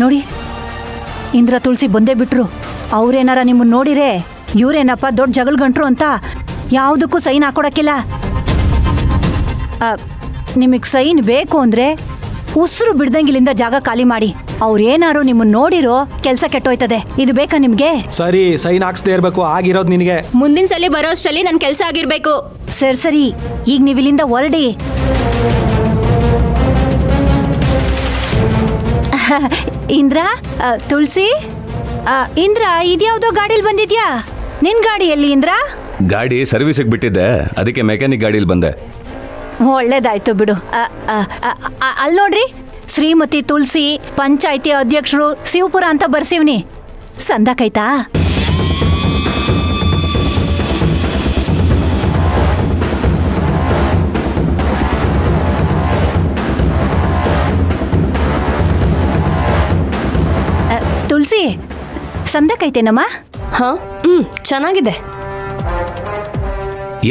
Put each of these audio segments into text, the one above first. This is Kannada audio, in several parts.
ನೋಡಿ, ಇಂದ್ರ ತುಳಸಿ ಬಂದೇ ಬಿಟ್ರು. ಅವ್ರೇನಾರ ನಿಮ್ಮನ್ನ ನೋಡಿರೇ ಇವ್ರೇನಪ್ಪ ದೊಡ್ಡ ಜಗಳ ಗಂಟ್ರು ಅಂತ ಯಾವುದಕ್ಕೂ ಸೈನ್ ಹಾಕೊಡಕ್ಕಿಲ್ಲ. ನಿಮಗೆ ಸೈನ್ ಬೇಕು ಅಂದ್ರೆ ಉಸಿರು ಬಿಡ್ದಂಗಿಲ್ಲಿಂದ ಜಾಗ ಖಾಲಿ ಮಾಡಿ. ಅವ್ರೇನಾರು ನಿಮ್ಮನ್ನ ನೋಡಿರೋ ಕೆಲಸ ಕೆಟ್ಟೋಯ್ತದೆ. ಇದು ಬೇಕಾ ನಿಮ್ಗೆ? ಸರಿ, ಸೈನ್ ಹಾಕ್ಸ್ದೇ ಇರ್ಬೇಕು. ಆಗಿರೋದು ನಿನಗೆ. ಮುಂದಿನ ಸಲ ಬರೋ ಅಷ್ಟರಲ್ಲಿ ನನ್ನ ಕೆಲಸ ಆಗಿರ್ಬೇಕು. ಸರಿ, ಈಗ ನೀವಿಲ್ಲಿಂದ ಹೊರಡಿ. ಇಂದ್ರ, ತುಳಸಿ, ಇಂದ್ರ ಇದ್ಯಾವುದೋ ಗಾಡಿಲಿ ಬಂದಿದ್ಯಾ? ನಿನ್ ಗಾಡಿಯಲ್ಲಿ ಇಂದ್ರ? ಗಾಡಿ ಸರ್ವಿಸಿಗೆ ಬಿಟ್ಟಿದ್ದೆ, ಅದಕ್ಕೆ ಮೆಕ್ಯಾನಿಕ್ ಗಾಡಿಲಿ ಬಂದೆ. ಒಳ್ಳೇದಾಯ್ತು ಬಿಡು. ಅಲ್ಲಿ ನೋಡ್ರಿ, ಶ್ರೀಮತಿ ತುಳಸಿ, ಪಂಚಾಯ್ತಿ ಅಧ್ಯಕ್ಷರು, ಶಿವಪುರ ಅಂತ ಬರ್ಸಿವ್ನಿ. ಸಂದಾಕೈತಾ? ತುಳಸಿ, ಸಂದಾಕೈತೇನಮ್ಮ? ಹಾ, ಚೆನ್ನಾಗಿದೆ.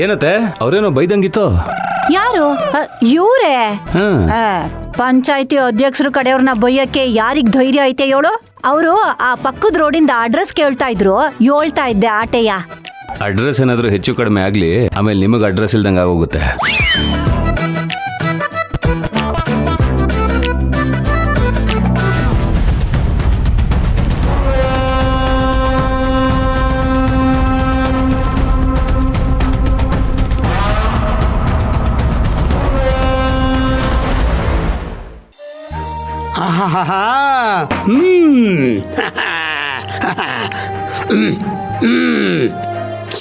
ಏನತ್ತೆ, ಅವ್ರೇನೋ ಬೈದಂಗಿತ್ತು. ಯಾರು? ಇವ್ರೇ? ಹ್ಮ್. ಪಂಚಾಯ್ತಿ ಅಧ್ಯಕ್ಷರು ಕಡೆಯವ್ರನ್ನ ಬೈಯಕ್ಕೆ ಯಾರಿಗ್ ಧೈರ್ಯ ಐತೆ ಹೇಳು? ಅವರು ಆ ಪಕ್ಕದ ರೋಡಿಂದ ಅಡ್ರೆಸ್ ಕೇಳ್ತಾ ಇದ್ರು. ಹೇಳ್ತಾ ಇದ್ದೆ ಆಟೆಯ. ಅಡ್ರೆಸ್ ಏನಾದರೂ ಹೆಚ್ಚು ಕಡಿಮೆ ಆಗಲಿ, ಆಮೇಲೆ ನಿಮಗೆ ಅಡ್ರೆಸ್ ಇಲ್ದಂಗೆ ಆಗೋಗುತ್ತೆ.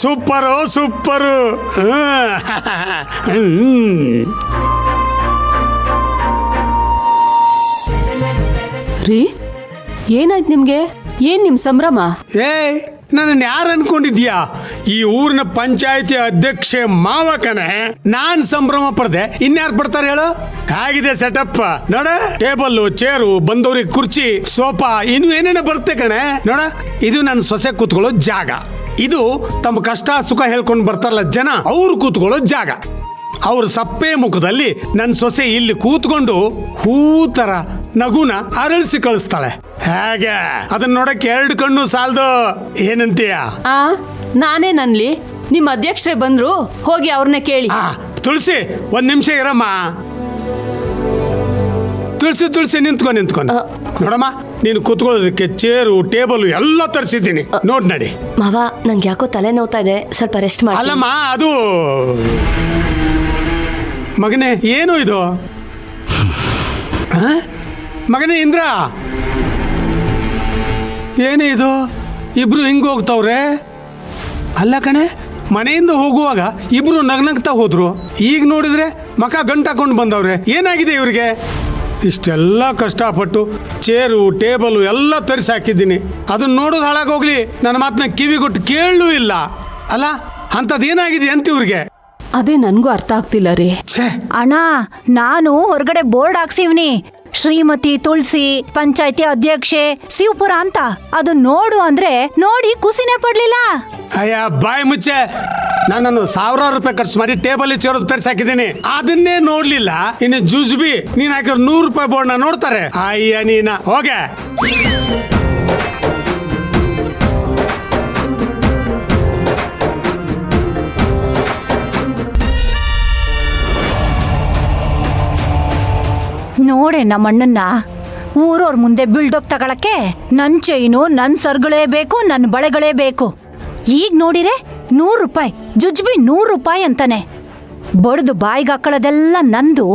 Super super. ರೀ, ಏನಾಯ್ತು ನಿಮ್ಗೆ? ಏನ್ ನಿಮ್ ಸಂಭ್ರಮ? ಏಯ್, ನನ್ನ ಯಾರು ಅನ್ಕೊಂಡಿದ್ಯಾ? ಈ ಊರಿನ ಪಂಚಾಯತಿ ಅಧ್ಯಕ್ಷೆ ಮಾವ ಕಣೆ. ನಾನ್ ಸಂಭ್ರಮ ಪಡ್ದೆ, ಇನ್ಯಾರು ಪಡ್ತಾರೆ ಹೇಳು? ಹೇಗಿದೆ ಸೆಟಪ್ ನೋಡ. ಟೇಬಲ್, ಚೇರು, ಬಂದವ್ರಿಗೆ ಕುರ್ಚಿ, ಸೋಫಾ, ಇನ್ನು ಏನೇನೋ ಬರುತ್ತೆ ಕಣೆ. ನೋಡ, ಇದು ನನ್ನ ಸೊಸೆ ಕೂತ್ಕೊಳ್ಳೋ ಜಾಗ. ಇದು ತಮ್ಮ ಕಷ್ಟ ಸುಖ ಹೇಳ್ಕೊಂಡು ಬರ್ತಾರಲ್ಲ ಜನ, ಅವ್ರು ಕೂತ್ಕೊಳ್ಳೋ ಜಾಗ. ಅವ್ರ ಸಪ್ಪೆ ಮುಖದಲ್ಲಿ ನನ್ನ ಸೊಸೆ ಇಲ್ಲಿ ಕೂತ್ಕೊಂಡು ಹೂ ತರ ನಗುನ ಅರಳಿಸಿ ಕಳಿಸ್ತಾಳೆ. ಹೇಗೆ? ಅದನ್ನ ನೋಡಕ್ಕೆ 2 ಕಣ್ಣು ಸಾಲದು. ಏನಂತೀಯ? ನಾನೇ ನನ್ಲಿ ನಿಮ್ ಅಧ್ಯಕ್ಷರೇ ಬಂದ್ರು, ಹೋಗಿ ಅವ್ರನ್ನೇ ಕೇಳಿ. ತುಳಸಿ, 1 ನಿಮಿಷ ಇರಮ್ಮ. ತುಳಸಿ ನಿಂತ್ಕೊ. ನೋಡಮ್ಮ, ನೀನು ಕೂತ್ಕೊಳ್ಳೋದಕ್ಕೆ ಚೇರು, ಟೇಬಲ್ ಎಲ್ಲ ತರಿಸಿದ್ದೀನಿ. ನೋಡ್ ನಡಿ. ಮಾವ, ನಂಗೆ ಯಾಕೋ ತಲೆ ನೋವ್ತಾ ಇದೆ, ಸ್ವಲ್ಪ ರೆಸ್ಟ್ ಮಾಡಿ. ಅಲ್ಲಮ್ಮ, ಅದು ಮಗನೇ, ಏನು ಇದು? ಮಗನೇ ಇಂದ್ರ, ಏನೇ ಇದು? ಇಬ್ರು ಹಿಂಗ್ ಹೋಗ್ತಾವ್ರೆ. ಅಲ್ಲ ಕಣೆ, ಮನೆಯಿಂದ ಹೋಗುವಾಗ ಇಬ್ರು ನಗ್ನಗ್ತಾ ಹೋದ್ರು. ಈಗ ನೋಡಿದ್ರೆ ಮಕ ಗಂಟಾಕೊಂಡು ಬಂದವ್ರೆ. ಏನಾಗಿದೆ ಇವ್ರಿಗೆ? ಇಷ್ಟೆಲ್ಲ ಕಷ್ಟಪಟ್ಟು ಚೇರು, ಟೇಬಲು ಎಲ್ಲ ತರಿಸಿ ಹಾಕಿದ್ದೀನಿ. ಅದನ್ನ ನೋಡೋದು ಹಾಳಾಗೋಗ್ಲಿ, ನನ್ನ ಮಾತನ್ನ ಕಿವಿಗೊಟ್ಟು ಕೇಳಲೂ ಇಲ್ಲ. ಅಲ್ಲ, ಅಂಥದ್ದೇನಾಗಿದೆ ಅಂತ ಇವ್ರಿಗೆ? ಅದೇ ನನ್ಗೂ ಅರ್ಥ ಆಗ್ತಿಲ್ಲ ರೀ. ಅಣ್ಣ, ನಾನು ಹೊರಗಡೆ ಬೋರ್ಡ್ ಹಾಕ್ಸಿವ್ನಿ. ಶ್ರೀಮತಿ ತುಳಸಿ, ಪಂಚಾಯ್ತಿ ಅಧ್ಯಕ್ಷೆ, ಶಿವಪುರ ಅಂತ. ಅದು ನೋಡು ಅಂದ್ರೆ ನೋಡಿ ಖುಷಿನೇ ಪಡ್ಲಿಲ್ಲ. ಅಯ್ಯ, ಬಾಯಿ ಮುಚ್ಚೆ. ನಾನು 1000 ರೂಪಾಯಿ ಖರ್ಚು ಮಾಡಿ ಟೇಬಲ್ ಚೇರು ತರಿಸಿ ಹಾಕಿದ್ದೀನಿ. ಅದನ್ನೇ ನೋಡ್ಲಿಲ್ಲ. ಇನ್ನು ಜುಜ್ಬಿ ನೀನ್ ಹಾಕಿರೋ 100 ರೂಪಾಯಿ ಬೋರ್ಡ್ನ ನೋಡ್ತಾರೆ. ಅಯ್ಯ ನೀನ ಹೋಗೆ. ನೋಡೆ ನಮ್ಮಣ್ಣನ್ನ ಊರವ್ರ ಮುಂದೆ ಬಿಲ್ಡಪ್ ತಗೊಳಕ್ಕೆ ನನ್ ಚೈನು, ನನ್ ಸರ್ಗಳೇ ಬೇಕು, ನನ್ ಬಳೆಗಳೇ ಬೇಕು. ಈಗ ನೋಡಿರೆ 100 ರೂಪಾಯಿ ಜುಜ್ಬಿ 100 ರೂಪಾಯಿ ಅಂತಾನೆ. ಬಡ್ದು ಬಾಯಿಗೆ ಹಾಕೊಳ್ಳೋದೆಲ್ಲ ನಂದು,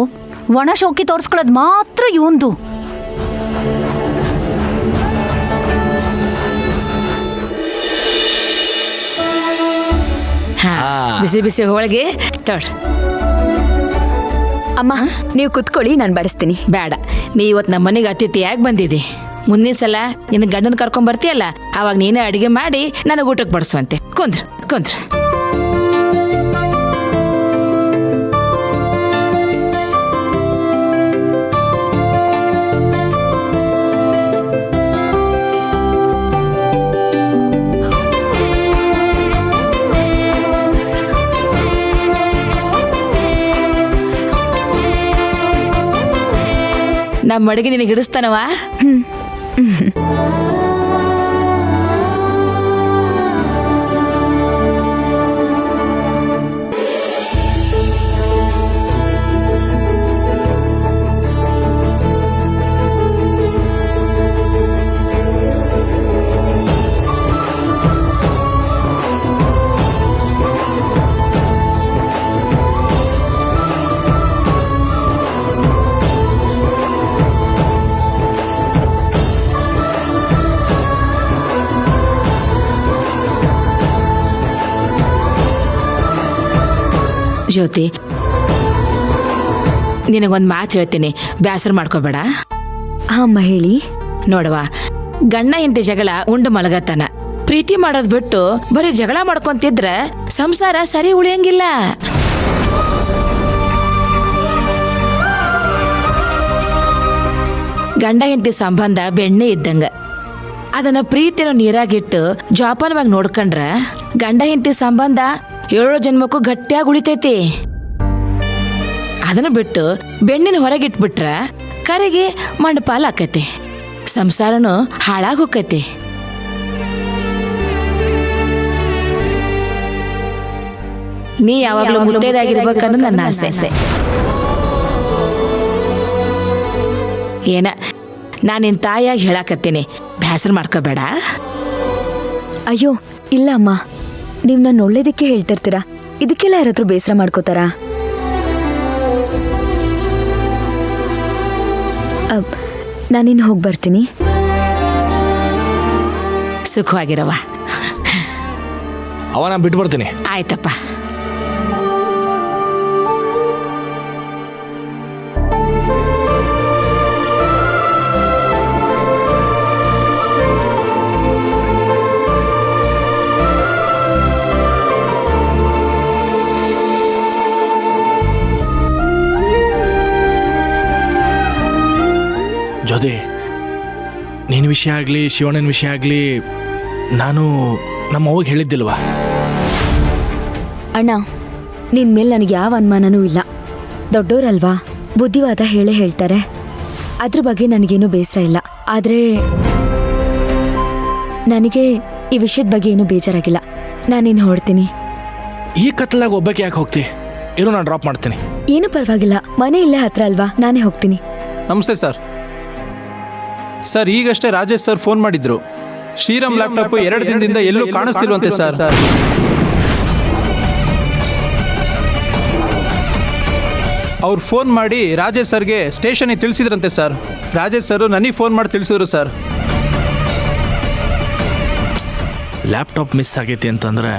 ಒಣ ಶೋಕಿ ತೋರಿಸ್ಕೊಳ್ಳೋದು ಮಾತ್ರ ಇವಂದು. ಬಿಸಿ ಬಿಸಿ ಹೋಳಿಗೆ ತೊಳ್. ಅಮ್ಮ, ನೀವು ಕುತ್ಕೊಳ್ಳಿ, ನಾನು ಬಡಿಸ್ತೀನಿ. ಬೇಡ, ನೀ ಇವತ್ತು ನಮ್ಮ ಮನೆಗೆ ಅತಿಥಿಯಾಗಿ ಬಂದಿದ್ದಿ. ಮುಂದಿನ ಸಲ ನಿನ್ನ ಗಂಡನ ಕರ್ಕೊಂಡ್ ಬರ್ತೀಯಲ್ಲ, ಅವಾಗ ನೀನೇ ಅಡಿಗೆ ಮಾಡಿ ನನಗೆ ಊಟಕ್ಕೆ ಬಡಿಸುವಂತೆ. ಕುಂದ್ರ. ನಮ್ಮ ಅಡಿಗೆ ನಿನಗೆ ಹಿಡಿಸ್ತಾನವ? ಜ್ಯೋತಿ, ನಿನಗೊಂದು ಮಾತು ಹೇಳ್ತೀನಿ, ಬೇಸರ ಮಾಡ್ಕೋಬೇಡ. ಅಮ್ಮ ಹೇಳಿ. ನೋಡವ, ಗಂಡ ಹೆಂಡತಿ ಜಗಳ ಉಂಡು ಮಲಗತನ. ಪ್ರೀತಿ ಮಾಡೋದ್ ಬಿಟ್ಟು ಬರೀ ಜಗಳ ಮಾಡ್ಕೊಂತಿದ್ರ ಸಂಸಾರ ಸರಿ ಉಳಿಯಂಗಿಲ್ಲ. ಗಂಡ ಹೆಂಡತಿ ಸಂಬಂಧ ಬೆಣ್ಣೆ ಇದ್ದಂಗ. ಅದನ್ನ ಪ್ರೀತಿನ ನೀರಾಗಿಟ್ಟು ಜೋಪಾನವಾಗಿ ನೋಡ್ಕೊಂಡ್ರ ಗಂಡ ಹೆಂಡತಿ ಸಂಬಂಧ 7 ಜನ್ಮಕ್ಕೂ ಗಟ್ಟಿಯಾಗಿ ಉಳಿತೈತಿ. ಅದನ್ನ ಬಿಟ್ಟು ಬೆಣ್ಣಿನ ಹೊರಗಿಟ್ಬಿಟ್ರ ಕರೆಗೆ ಮಂಡಪಾಲ ಆಕೈತಿ, ಸಂಸಾರನು ಹಾಳಾಗಿ ಹೋಕೈತಿ. ನೀ ಯಾವಾಗ್ಲೂ ಮುತ್ತೈದಾಗಿರ್ಬೇಕನ್ನೋ ನನ್ನ ಆಸೆ. ಏನ ನಾನು ನಿನ್ನ ತಾಯಿಯಾಗಿ ಹೇಳಾಕತ್ತೀನಿ, ಬೇಸರ ಮಾಡ್ಕೋಬೇಡ. ಅಯ್ಯೋ ಇಲ್ಲ ಅಮ್ಮ, ನೀವು ನನ್ನ ಒಳ್ಳೇದಕ್ಕೆ ಹೇಳ್ತಿರ್ತೀರಾ, ಇದಕ್ಕೆಲ್ಲ ಯಾರಾದ್ರೂ ಬೇಸರ ಮಾಡ್ಕೋತಾರಾ? ನಾನಿನ್ನು ಹೋಗಿ ಬರ್ತೀನಿ. ಸುಖವಾಗಿರವ. ಅವನ ಬಿಟ್ಟು ಬರ್ತೀನಿ. ಆಯ್ತಪ್ಪ. ಜೊತೆ ನಿನ್ನ ವಿಷಯ ಆಗಲಿ ಶಿವಣ್ಣನ ವಿಷಯ ಆಗಲಿ ನಾನು ನಮ್ಮ ಅವ್ಗೆ ಹೇಳಿದ್ದಿಲ್ವಾ? ಅಣ್ಣ, ನಿನ್ ಮೇಲೆ ನನಗೆ ಯಾವ ಅನುಮಾನನೂ ಇಲ್ಲ. ದೊಡ್ಡೋರಲ್ವಾ, ಬುದ್ಧಿವಾದ ಹೇಳೇ ಹೇಳ್ತಾರೆ. ಅದ್ರ ಬಗ್ಗೆ ನನಗೇನು ಬೇಸರ ಇಲ್ಲ. ಆದ್ರೆ ನನಗೆ ಈ ವಿಷಯದ ಬಗ್ಗೆ ಏನೂ ಬೇಜಾರಾಗಿಲ್ಲ. ನಾನಿನ್ನು ಹೊರಡ್ತೀನಿ. ಈ ಕತ್ಲಾಗ ಒಬ್ಬಕ್ಕೆ ಯಾಕೆ ಹೋಗ್ತಿ? ಇರು, ನಾನು ಡ್ರಾಪ್ ಮಾಡ್ತೀನಿ. ಏನು ಪರವಾಗಿಲ್ಲ, ಮನೆ ಇಲ್ಲೇ ಹತ್ರ ಅಲ್ವಾ, ನಾನೇ ಹೋಗ್ತೀನಿ. ನಮಸ್ತೆ ಸರ್. ಸರ್, ಈಗಷ್ಟೇ ರಾಜೇಶ್ ಸರ್ ಫೋನ್ ಮಾಡಿದ್ರು. ಶ್ರೀರಾಮ್ ಲ್ಯಾಪ್ಟಾಪ್ 2 ದಿನದಿಂದ ಎಲ್ಲೂ ಕಾಣಿಸ್ತಿಲ್ವಂತೆ ಸರ್. ಅವ್ರು ಫೋನ್ ಮಾಡಿ ರಾಜೇಶ್ ಸರ್ಗೆ ಸ್ಟೇಷನ್ಗೆ ತಿಳಿಸಿದ್ರಂತೆ ಸರ್. ರಾಜೇಶ್ ಸರ್ ನನಗೆ ಫೋನ್ ಮಾಡಿ ತಿಳಿಸಿದ್ರು ಸರ್. ಲ್ಯಾಪ್ಟಾಪ್ ಮಿಸ್ ಆಗೈತಿ ಅಂತಂದ್ರೆ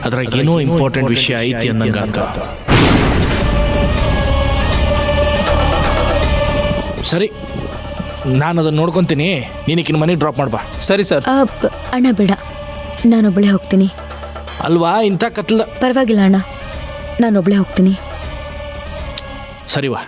ಅದ್ರಾಗ ಏನೋ ಇಂಪಾರ್ಟೆಂಟ್ ವಿಷಯ ಐತಿ ಅನ್ನಂಗ ಅಂತ. ಸರಿ, ನಾನು ಅದನ್ನ ನೋಡ್ಕೊಂತೀನಿ. ನೀನಕ್ಕಿನ ಮನೆಗೆ ಡ್ರಾಪ್ ಮಾಡ್ಬಾ. ಸರಿ ಸರ್. ಅಣ್ಣ ಬೇಡ, ನಾನೊಬ್ಳೆ ಹೋಗ್ತೀನಿ. ಅಲ್ವಾ, ಇಂಥ ಕತ್ಲ. ಪರವಾಗಿಲ್ಲ ಅಣ್ಣ, ನಾನೊಬ್ಳೆ ಹೋಗ್ತೀನಿ. ಸರಿವಾ.